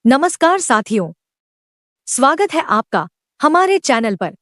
नमस्कार साथियों, स्वागत है आपका हमारे चैनल पर।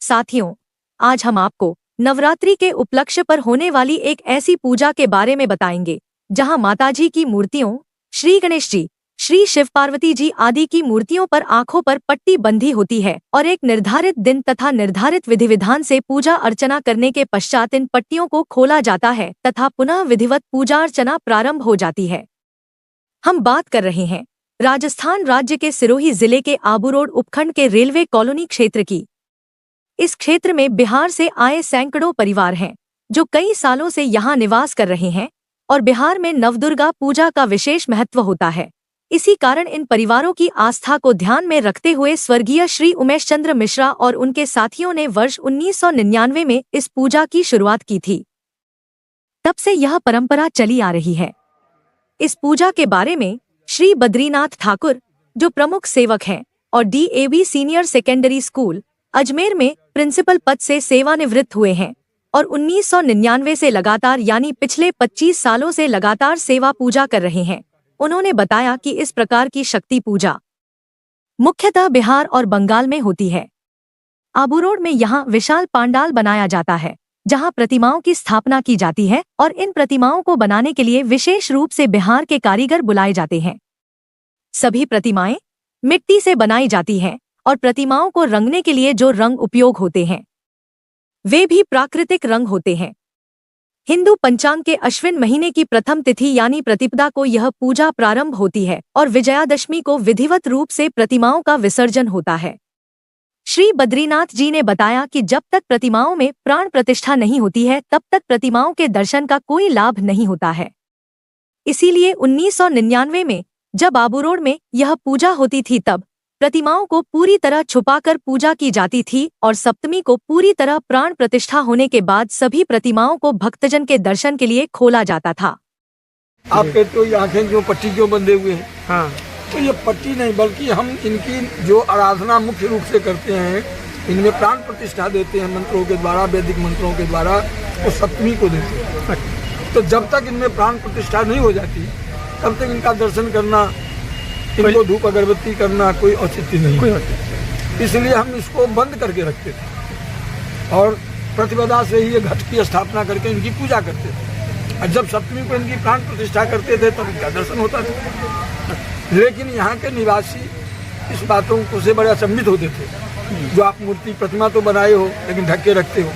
साथियों, आज हम आपको नवरात्रि के उपलक्ष्य पर होने वाली एक ऐसी पूजा के बारे में बताएंगे जहां माताजी की मूर्तियों, श्री गणेश जी, श्री शिव पार्वती जी आदि की मूर्तियों पर आंखों पर पट्टी बंधी होती है और एक निर्धारित दिन तथा निर्धारित विधि विधान से पूजा अर्चना करने के पश्चात इन पट्टियों को खोला जाता है तथा पुनः विधिवत पूजा अर्चना प्रारंभ हो जाती है। हम बात कर रहे हैं राजस्थान राज्य के सिरोही जिले के आबू रोड उपखंड के रेलवे कॉलोनी क्षेत्र की। इस क्षेत्र में बिहार से आए सैकड़ों परिवार हैं जो कई सालों से यहाँ निवास कर रहे हैं और बिहार में नवदुर्गा पूजा का विशेष महत्व होता है। इसी कारण इन परिवारों की आस्था को ध्यान में रखते हुए स्वर्गीय श्री उमेश चंद्र मिश्रा और उनके साथियों ने वर्ष 1999 में इस पूजा की शुरुआत की थी। तब से यह परंपरा चली आ रही है। इस पूजा के बारे में श्री बद्रीनाथ ठाकुर, जो प्रमुख सेवक हैं और DAV senior secondary school Ajmer में प्रिंसिपल पद से सेवानिवृत्त हुए हैं और 1999 से लगातार यानी पिछले 25 सालों से लगातार सेवा पूजा कर रहे हैं। उन्होंने बताया कि इस प्रकार की शक्ति पूजा मुख्यतः बिहार और बंगाल में होती है। आबू रोड में यहाँ विशाल पांडाल बनाया जाता है जहाँ प्रतिमाओं की स्थापना की जाती है और इन प्रतिमाओं को बनाने के लिए विशेष रूप से बिहार के कारीगर बुलाए जाते हैं। सभी प्रतिमाएं मिट्टी से बनाई जाती हैं और प्रतिमाओं को रंगने के लिए जो रंग उपयोग होते हैं वे भी प्राकृतिक रंग होते हैं। हिंदू पंचांग के अश्विन महीने की प्रथम तिथि यानी प्रतिपदा को यह पूजा प्रारंभ होती है और विजयादशमी को विधिवत रूप से प्रतिमाओं का विसर्जन होता है। श्री बद्रीनाथ जी ने बताया कि जब तक प्रतिमाओं में प्राण प्रतिष्ठा नहीं होती है तब तक प्रतिमाओं के दर्शन का कोई लाभ नहीं होता है। इसीलिए 1999 में जब आबू रोड में यह पूजा होती थी तब प्रतिमाओं को पूरी तरह छुपाकर पूजा की जाती थी और सप्तमी को पूरी तरह प्राण प्रतिष्ठा होने के बाद सभी प्रतिमाओं को भक्तजन के दर्शन के लिए खोला जाता था। आपके तो ये आंखें जो पट्टी क्यों बंधे हुए हैं? हाँ। तो ये पट्टी नहीं बल्कि हम इनकी जो आराधना मुख्य रूप से करते हैं, इनमें प्राण प्रतिष्ठा देते हैं मंत्रों के द्वारा, वैदिक मंत्रों के द्वारा, वो सप्तमी को देते हैं। तो जब तक इनमें प्राण प्रतिष्ठा नहीं हो जाती तब तक इनका दर्शन करना, इनको धूप अगरबत्ती करना कोई औचित्य नहीं, इसलिए हम इसको बंद करके रखते थे और प्रतिपदा से ही ये घट की स्थापना करके इनकी पूजा करते थे। और जब सप्तमी को इनकी प्राण प्रतिष्ठा करते थे तब इनका दर्शन होता था। लेकिन यहाँ के निवासी इस बातों को से बड़े अचंभित होते थे, जो आप मूर्ति प्रतिमा तो बनाए हो लेकिन ढक के रखते हो,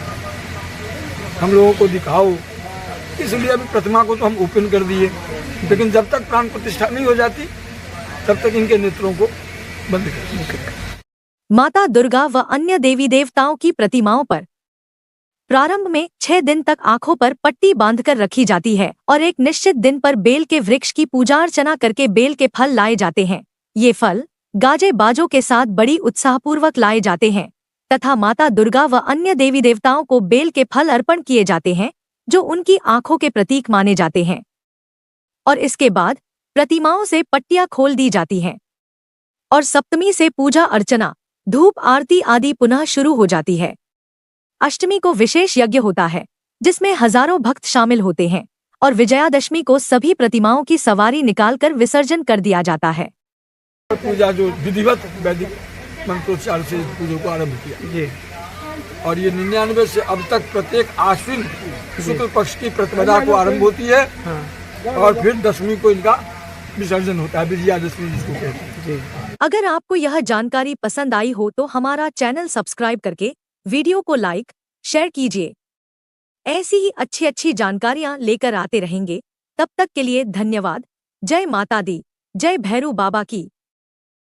हम लोगों को दिखाओ। इसलिए अभी प्रतिमा को तो हम ओपन कर दिए, लेकिन जब तक प्राण प्रतिष्ठा नहीं हो जाती तब तक इनके नेत्रों को बंद कर। माता दुर्गा व अन्य देवी देवताओं की प्रतिमाओं पर प्रारंभ में 6 दिन तक आंखों पर पट्टी बांधकर रखी जाती है और एक निश्चित दिन पर बेल के वृक्ष की पूजा अर्चना करके बेल के फल लाए जाते हैं। ये फल गाजे बाजों के साथ बड़ी उत्साहपूर्वक लाए जाते हैं तथा माता दुर्गा व अन्य देवी देवताओं को बेल के फल अर्पण किए जाते हैं जो उनकी आंखों के प्रतीक माने जाते हैं। और इसके बाद प्रतिमाओं से पट्टियां खोल दी जाती हैं और सप्तमी से पूजा अर्चना, धूप आरती आदि पुनः शुरू हो जाती है। अष्टमी को विशेष यज्ञ होता है जिसमें हजारों भक्त शामिल होते हैं और विजयादशमी को सभी प्रतिमाओं की सवारी निकालकर विसर्जन कर दिया जाता है। पूजा जो विधिवत वैदिक मंत्रोच्चार से पूजा को आरम्भ किया और ये 99 से अब तक प्रत्येक आश्विन शुक्ल पक्ष की प्रतिपदा को आरंभ होती है और फिर दशमी को इनका विसर्जन होता है, विजयादशमी जिसको कहते हैं। अगर आपको यह जानकारी पसंद आई हो तो हमारा चैनल सब्सक्राइब करके वीडियो को लाइक, शेयर कीजिए। ऐसी ही अच्छी जानकारियां लेकर आते रहेंगे। तब तक के लिए धन्यवाद। जय माता दी, जय भैरू बाबा की।